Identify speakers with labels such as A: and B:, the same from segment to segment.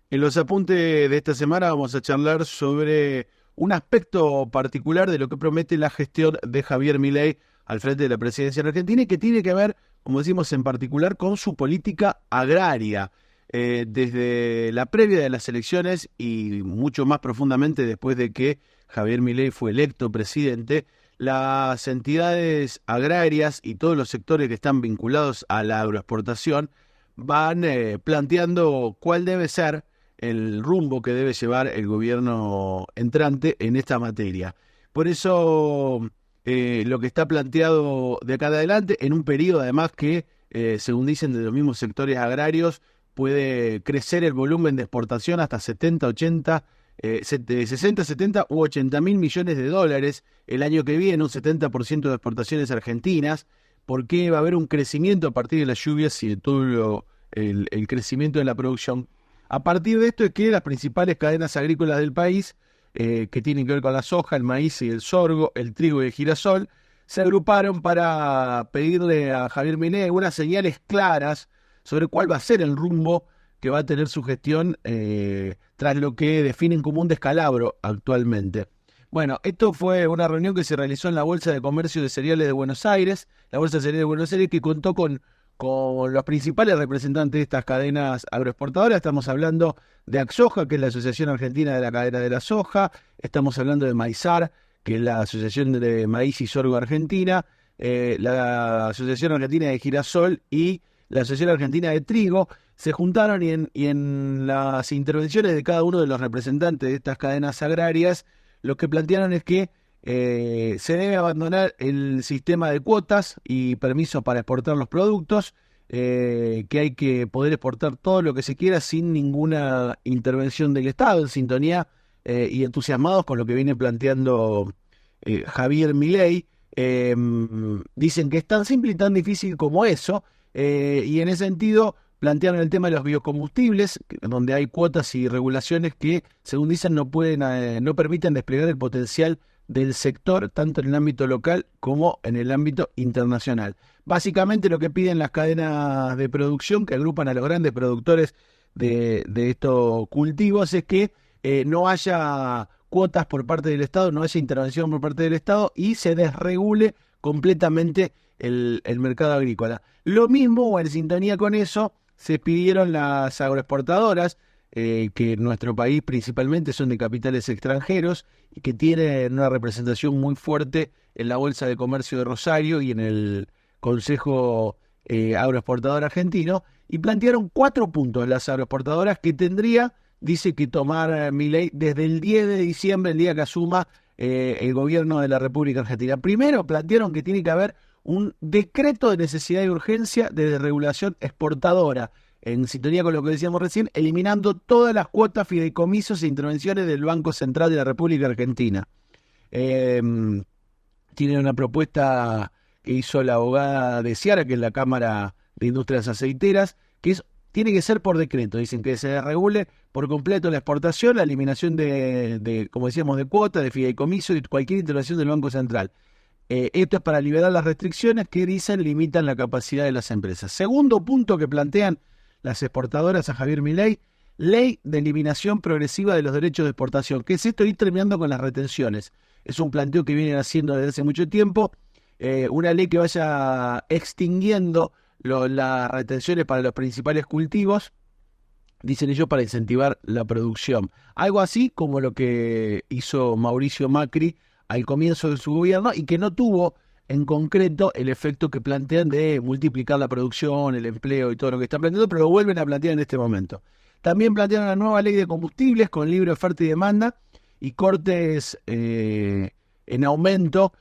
A: En los apuntes de esta semana vamos a charlar sobre un aspecto particular de lo que promete la gestión de Javier Milei al frente de la presidencia de Argentina y que tiene que ver, como decimos, en particular con su política agraria. Desde la previa de las elecciones y mucho más profundamente después de que Javier Milei fue electo presidente, las entidades agrarias y todos los sectores que están vinculados a la agroexportación van planteando cuál debe ser el rumbo que debe llevar el gobierno entrante en esta materia. Por eso lo que está planteado de acá en adelante, en un periodo además que, según dicen de los mismos sectores agrarios, puede crecer el volumen de exportación hasta 70, 80, 60, 70 u 80 mil millones de dólares el año que viene, un 70% de exportaciones argentinas, porque va a haber un crecimiento a partir de las lluvias y de todo el crecimiento de la producción. A partir de esto es que las principales cadenas agrícolas del país, que tienen que ver con la soja, el maíz y el sorgo, el trigo y el girasol, se agruparon para pedirle a Javier Milei algunas señales claras sobre cuál va a ser el rumbo que va a tener su gestión tras lo que definen como un descalabro actualmente. Bueno, esto fue una reunión que se realizó en la Bolsa de Comercio de Cereales de Buenos Aires, la Bolsa de Cereales de Buenos Aires que contó con los principales representantes de estas cadenas agroexportadoras. Estamos hablando de Axoja, que es la Asociación Argentina de la Cadena de la Soja, estamos hablando de Maizar, que es la Asociación de Maíz y Sorgo Argentina, la Asociación Argentina de Girasol y la Asociación Argentina de Trigo. Se juntaron y en las intervenciones de cada uno de los representantes de estas cadenas agrarias, lo que plantearon es que se debe abandonar el sistema de cuotas y permisos para exportar los productos, que hay que poder exportar todo lo que se quiera sin ninguna intervención del Estado, en sintonía y entusiasmados con lo que viene planteando Javier Milei. Dicen que es tan simple y tan difícil como eso, y en ese sentido plantearon el tema de los biocombustibles, donde hay cuotas y regulaciones que, según dicen, no permiten desplegar el potencial del sector, tanto en el ámbito local como en el ámbito internacional. Básicamente lo que piden las cadenas de producción, que agrupan a los grandes productores de estos cultivos, es que no haya cuotas por parte del Estado, no haya intervención por parte del Estado y se desregule completamente el mercado agrícola. Lo mismo, o en sintonía con eso, se pidieron las agroexportadoras, que en nuestro país principalmente son de capitales extranjeros y que tienen una representación muy fuerte en la Bolsa de Comercio de Rosario y en el Consejo Agroexportador Argentino, y plantearon 4 puntos las agroexportadoras que tendría, dice, que tomar Milei desde el 10 de diciembre, el día que asuma el gobierno de la República Argentina. Primero plantearon que tiene que haber un decreto de necesidad y urgencia de desregulación exportadora, en sintonía con lo que decíamos recién, eliminando todas las cuotas, fideicomisos e intervenciones del Banco Central de la República Argentina. Eh, Tiene una propuesta que hizo la abogada de Ciara, que es la Cámara de Industrias Aceiteras, tiene que ser por decreto. Dicen que se regule por completo la exportación, la eliminación como decíamos, de cuotas, de fideicomiso y cualquier intervención del Banco Central. Esto es para liberar las restricciones que, dicen, limitan la capacidad de las empresas. Segundo punto que plantean las exportadoras a Javier Milei: ley de eliminación progresiva de los derechos de exportación. ¿Qué es esto? Ir terminando con las retenciones. Es un planteo que vienen haciendo desde hace mucho tiempo. Una ley que vaya extinguiendo las retenciones para los principales cultivos, dicen ellos, para incentivar la producción. Algo así como lo que hizo Mauricio Macri al comienzo de su gobierno y que no tuvo en concreto el efecto que plantean de multiplicar la producción, el empleo y todo lo que están planteando, pero lo vuelven a plantear en este momento. También plantearon la nueva ley de combustibles con libre oferta y demanda y cortes en aumento.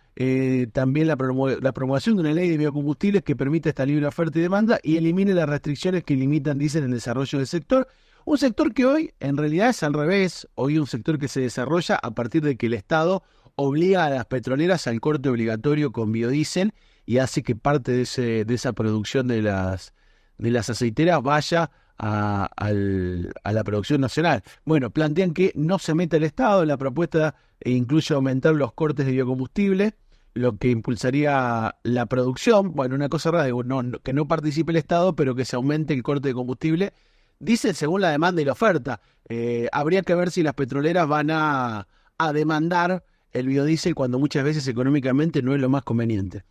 A: También la promulgación de una ley de biocombustibles que permita esta libre oferta y demanda y elimine las restricciones que limitan, dicen, el desarrollo del sector. Un sector que hoy en realidad es al revés. Hoy es un sector que se desarrolla a partir de que el Estado obliga a las petroleras al corte obligatorio con biodiesel y hace que parte de esa producción de las aceiteras vaya a la producción nacional. Bueno, plantean que no se meta el Estado en la propuesta e incluye aumentar los cortes de biocombustible, lo que impulsaría la producción. Bueno, una cosa rara, que no participe el Estado, pero que se aumente el corte de combustible, Dicen según la demanda y la oferta. Habría que ver si las petroleras van a demandar el biodiesel cuando muchas veces económicamente no es lo más conveniente.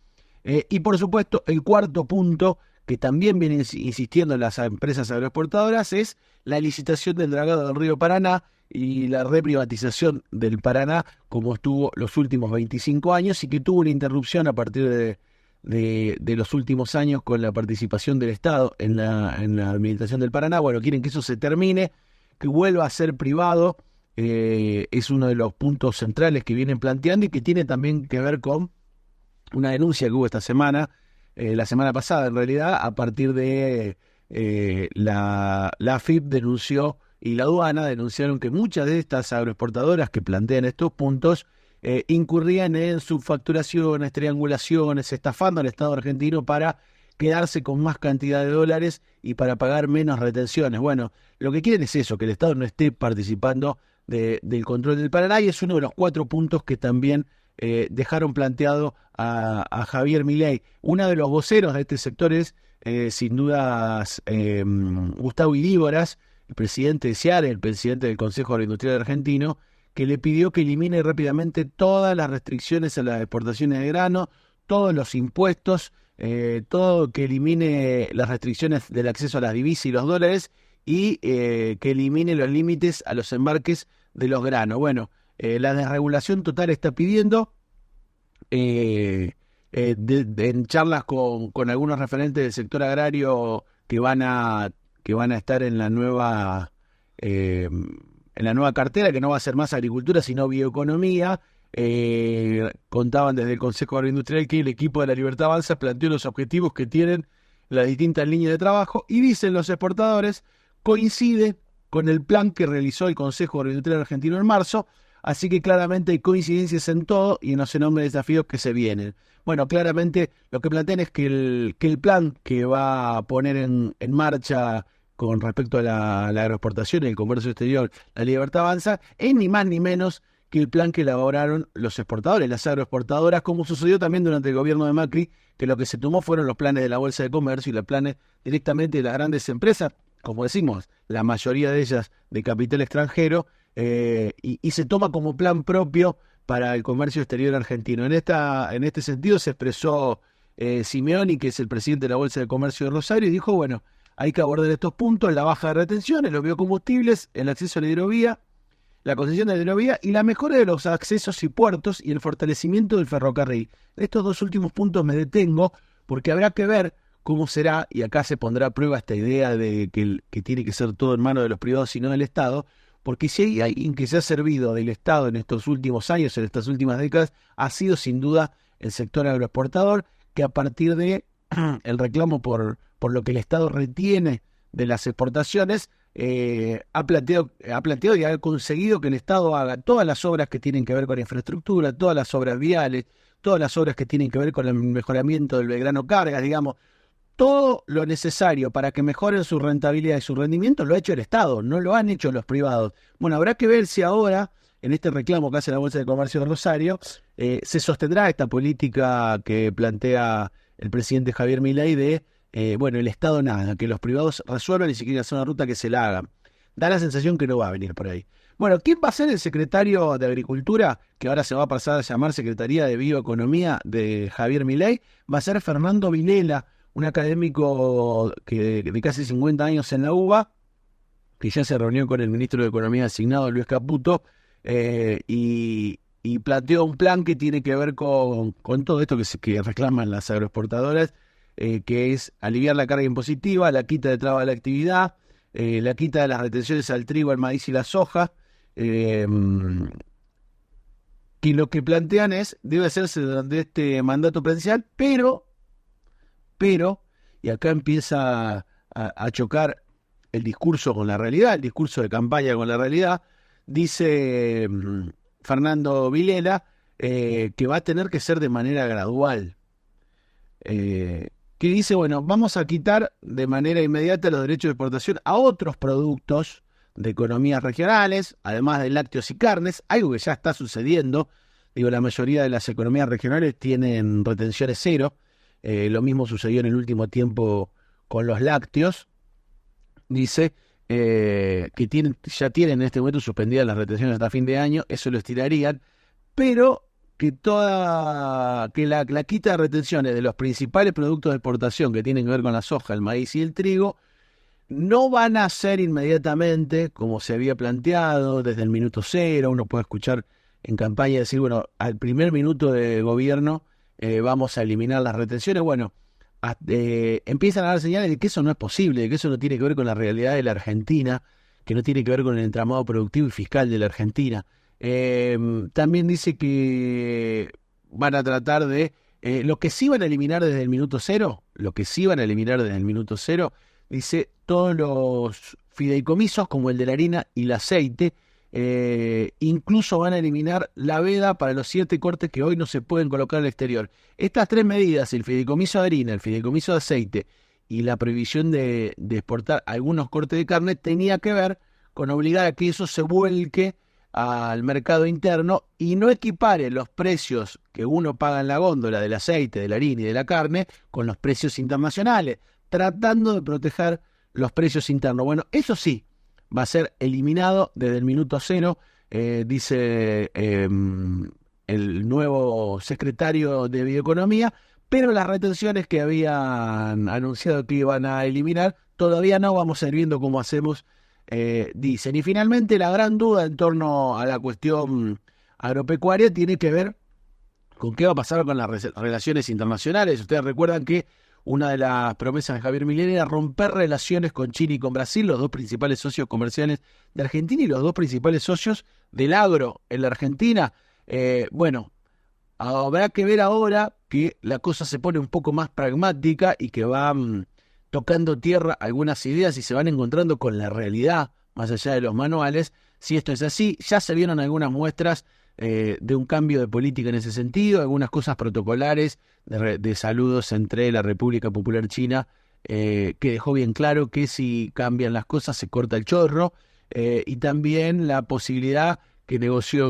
A: Y por supuesto, el cuarto punto que también vienen insistiendo las empresas agroexportadoras es la licitación del dragado del río Paraná y la reprivatización del Paraná, como estuvo los últimos 25 años y que tuvo una interrupción a partir de los últimos años con la participación del Estado en la administración del Paraná. Bueno, quieren que eso se termine, que vuelva a ser privado. Es uno de los puntos centrales que vienen planteando y que tiene también que ver con una denuncia que hubo esta semana, la semana pasada en realidad, a partir de la AFIP denunció y la aduana denunciaron que muchas de estas agroexportadoras que plantean estos puntos incurrían en subfacturaciones, triangulaciones, estafando al Estado argentino para quedarse con más cantidad de dólares y para pagar menos retenciones. Bueno, lo que quieren es eso, que el Estado no esté participando del control del Paraná, y es uno de los 4 puntos que también dejaron planteado a Javier Milei. Uno de los voceros de este sector es, sin dudas, Gustavo Idívoras, el presidente de SEARE, el presidente del Consejo Agroindustrial Argentino, que le pidió que elimine rápidamente todas las restricciones a las exportaciones de grano, todos los impuestos, todo, que elimine las restricciones del acceso a las divisas y los dólares, y que elimine los límites a los embarques de los granos. Bueno, la desregulación total está pidiendo, en charlas con algunos referentes del sector agrario que van a estar en la nueva cartera, que no va a ser más agricultura sino bioeconomía. Contaban desde el Consejo Agroindustrial que el equipo de La Libertad Avanza planteó los objetivos que tienen las distintas líneas de trabajo, y dicen los exportadores, coincide con el plan que realizó el Consejo Agroindustrial Argentino en marzo. Así que claramente hay coincidencias en todo y en los enormes desafíos que se vienen. Bueno, claramente lo que plantean es que el plan que va a poner en marcha con respecto a la agroexportación y el comercio exterior, La Libertad Avanza, es ni más ni menos que el plan que elaboraron los exportadores, las agroexportadoras, como sucedió también durante el gobierno de Macri, que lo que se tomó fueron los planes de la Bolsa de Comercio y los planes directamente de las grandes empresas, como decimos, la mayoría de ellas de capital extranjero, y se toma como plan propio para el comercio exterior argentino. En este sentido se expresó Simeoni, que es el presidente de la Bolsa de Comercio de Rosario, y dijo, bueno, hay que abordar estos puntos: la baja de retenciones, los biocombustibles, el acceso a la hidrovía, la concesión de la hidrovía y la mejora de los accesos y puertos y el fortalecimiento del ferrocarril. En estos 2 últimos puntos me detengo porque habrá que ver cómo será, y acá se pondrá a prueba esta idea de que tiene que ser todo en manos de los privados y no del Estado, porque si hay alguien que se ha servido del Estado en estos últimos años, en estas últimas décadas, ha sido sin duda el sector agroexportador, que a partir de el reclamo por lo que el Estado retiene de las exportaciones, ha planteado y ha conseguido que el Estado haga todas las obras que tienen que ver con infraestructura, todas las obras viales, todas las obras que tienen que ver con el mejoramiento del Belgrano Cargas, digamos. Todo lo necesario para que mejoren su rentabilidad y su rendimiento lo ha hecho el Estado, no lo han hecho los privados. Bueno, habrá que ver si ahora, en este reclamo que hace la Bolsa de Comercio de Rosario, se sostendrá esta política que plantea el presidente Javier Milei de, bueno, el Estado nada, que los privados resuelvan y si quieren hacer una ruta que se la hagan. Da la sensación que no va a venir por ahí. Bueno, ¿quién va a ser el secretario de Agricultura, que ahora se va a pasar a llamar Secretaría de Bioeconomía de Javier Milei? Va a ser Fernando Vilela, un académico de casi 50 años en la UBA, que ya se reunió con el ministro de Economía asignado, Luis Caputo, y planteó un plan que tiene que ver con todo esto que reclaman las agroexportadoras, que es aliviar la carga impositiva, la quita de trabas de la actividad, la quita de las retenciones al trigo, al maíz y la soja, que lo que plantean debe hacerse durante este mandato presidencial, pero, y acá empieza a chocar el discurso con la realidad, el discurso de campaña con la realidad, dice Fernando Vilela, que va a tener que ser de manera gradual. Que dice, bueno, vamos a quitar de manera inmediata los derechos de exportación a otros productos de economías regionales, además de lácteos y carnes, algo que ya está sucediendo. Digo, la mayoría de las economías regionales tienen retenciones cero. Lo mismo sucedió en el último tiempo con los lácteos. Dice, ya tienen en este momento suspendidas las retenciones hasta fin de año, eso lo estirarían, pero que la quita de retenciones de los principales productos de exportación que tienen que ver con la soja, el maíz y el trigo, no van a ser inmediatamente como se había planteado desde el minuto cero. Uno puede escuchar en campaña decir, bueno, al primer minuto de gobierno vamos a eliminar las retenciones. Bueno, empiezan a dar señales de que eso no es posible, de que eso no tiene que ver con la realidad de la Argentina, que no tiene que ver con el entramado productivo y fiscal de la Argentina. También dice que van a tratar de... lo que sí van a eliminar desde el minuto cero, dice, todos los fideicomisos como el de la harina y el aceite, incluso van a eliminar la veda para los 7 cortes que hoy no se pueden colocar al exterior. Estas 3 medidas, el fideicomiso de harina, el fideicomiso de aceite y la prohibición de exportar algunos cortes de carne, tenía que ver con obligar a que eso se vuelque al mercado interno y no equipare los precios que uno paga en la góndola del aceite, de la harina y de la carne con los precios internacionales, tratando de proteger los precios internos. Bueno, eso sí, va a ser eliminado desde el minuto cero, dice el nuevo secretario de Bioeconomía, pero las retenciones que habían anunciado que iban a eliminar, todavía no. Vamos a ir viendo cómo hacemos, dicen. Y finalmente la gran duda en torno a la cuestión agropecuaria tiene que ver con qué va a pasar con las relaciones internacionales. Ustedes recuerdan que una de las promesas de Javier Milei era romper relaciones con China y con Brasil, los 2 principales socios comerciales de Argentina y los 2 principales socios del agro en la Argentina. Bueno, habrá que ver ahora que la cosa se pone un poco más pragmática y que van tocando tierra algunas ideas y se van encontrando con la realidad, más allá de los manuales. Si esto es así, ya se vieron algunas muestras de un cambio de política en ese sentido, algunas cosas protocolares de saludos entre la República Popular China, que dejó bien claro que si cambian las cosas se corta el chorro, y también la posibilidad que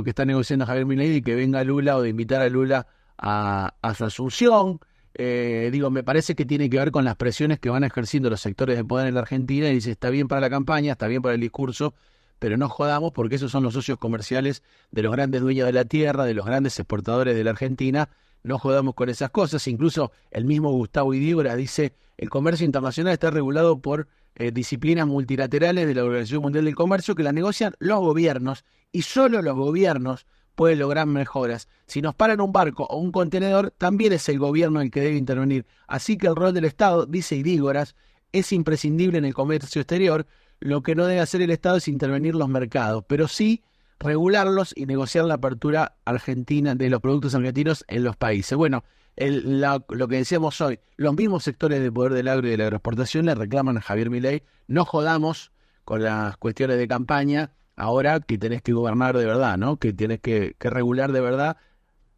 A: está negociando Javier Milei de que venga Lula o de invitar a Lula a su asunción. Me parece que tiene que ver con las presiones que van ejerciendo los sectores de poder en la Argentina, y dice, está bien para la campaña, está bien para el discurso, pero no jodamos porque esos son los socios comerciales de los grandes dueños de la tierra, de los grandes exportadores de la Argentina. No jodamos con esas cosas. Incluso el mismo Gustavo Idígora dice, el comercio internacional está regulado por disciplinas multilaterales de la Organización Mundial del Comercio que las negocian los gobiernos, y solo los gobiernos pueden lograr mejoras. Si nos paran un barco o un contenedor, también es el gobierno el que debe intervenir. Así que el rol del Estado, dice Idígoras, es imprescindible en el comercio exterior. Lo que no debe hacer el Estado es intervenir los mercados, pero sí regularlos y negociar la apertura argentina de los productos argentinos en los países. Bueno, lo que decíamos hoy, los mismos sectores de poder del agro y de la agroexportación le reclaman a Javier Milei, no jodamos con las cuestiones de campaña, ahora que tenés que gobernar de verdad, ¿no? Que tenés que regular de verdad,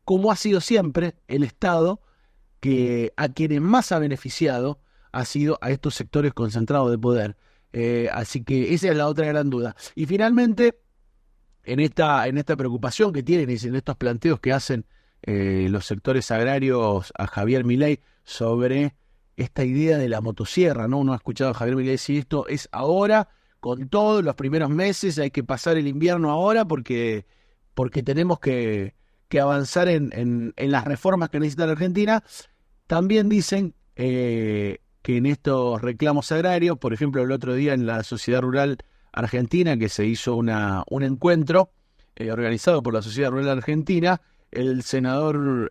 A: como ha sido siempre el Estado, que a quienes más ha beneficiado ha sido a estos sectores concentrados de poder. Así que esa es la otra gran duda. Y finalmente, en esta preocupación que tienen y en estos planteos que hacen los sectores agrarios a Javier Milei sobre esta idea de la motosierra, ¿no? Uno ha escuchado a Javier Milei decir, esto es ahora, con todos los primeros meses, hay que pasar el invierno ahora porque tenemos que avanzar en las reformas que necesita la Argentina. También dicen que en estos reclamos agrarios, por ejemplo, el otro día en la Sociedad Rural Argentina, que se hizo un encuentro organizado por la Sociedad Rural Argentina, el senador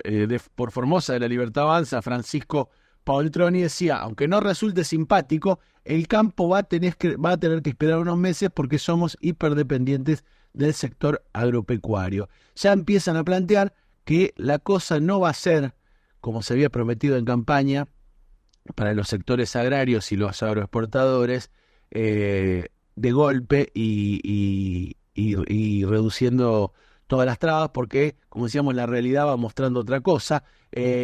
A: por Formosa de la Libertad Avanza, Francisco Paoltroni, decía, aunque no resulte simpático, el campo va a tener que esperar unos meses porque somos hiperdependientes del sector agropecuario. Ya empiezan a plantear que la cosa no va a ser como se había prometido en campaña para los sectores agrarios y los agroexportadores, de golpe y reduciendo todas las trabas, porque, como decíamos, la realidad va mostrando otra cosa.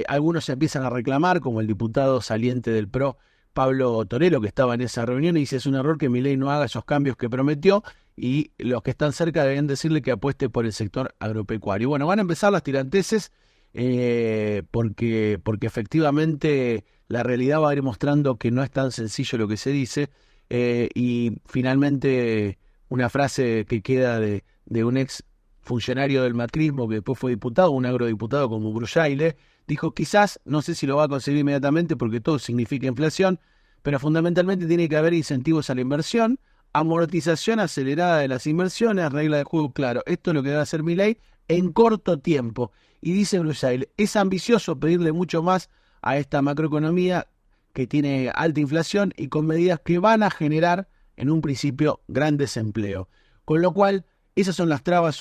A: Algunos se empiezan a reclamar, como el diputado saliente del PRO, Pablo Torello, que estaba en esa reunión, y dice, es un error que Milei no haga esos cambios que prometió, y los que están cerca deben decirle que apueste por el sector agropecuario. Bueno, van a empezar las tiranteses, porque efectivamente la realidad va a ir mostrando que no es tan sencillo lo que se dice. y finalmente una frase que queda de un ex funcionario del macrismo que después fue diputado, un agrodiputado como Brusaile, dijo quizás, no sé si lo va a conseguir inmediatamente porque todo significa inflación, pero fundamentalmente tiene que haber incentivos a la inversión, amortización acelerada de las inversiones, regla de juego claro. Esto es lo que va a hacer Milei en corto tiempo. Y dice Brusaile, es ambicioso pedirle mucho más a esta macroeconomía que tiene alta inflación y con medidas que van a generar en un principio gran desempleo. Con lo cual, esas son las trabas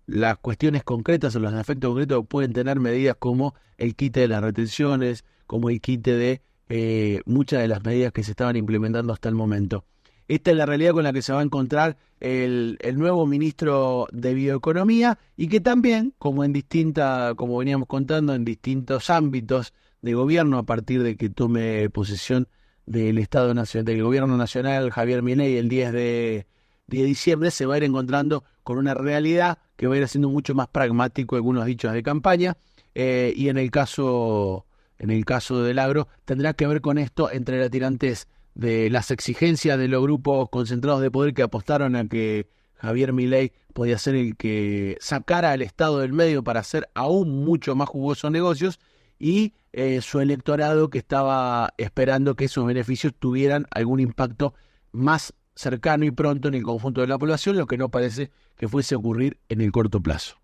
A: las cuestiones concretas o los efectos concretos que pueden tener medidas como el quite de las retenciones, como el quite de muchas de las medidas que se estaban implementando hasta el momento. Esta es la realidad con la que se va a encontrar el nuevo ministro de Bioeconomía y que también, como veníamos contando, en distintos ámbitos de gobierno, a partir de que tome posesión del Estado Nacional, del Gobierno Nacional, Javier Milei, el 10 de diciembre, se va a ir encontrando con una realidad que va a ir haciendo mucho más pragmático algunos dichos de campaña, y en el caso del agro tendrá que ver con esto entre las tirantes de las exigencias de los grupos concentrados de poder que apostaron a que Javier Milei podía ser el que sacara al Estado del medio para hacer aún mucho más jugosos negocios, y su electorado que estaba esperando que esos beneficios tuvieran algún impacto más cercano y pronto en el conjunto de la población, lo que no parece que fuese a ocurrir en el corto plazo.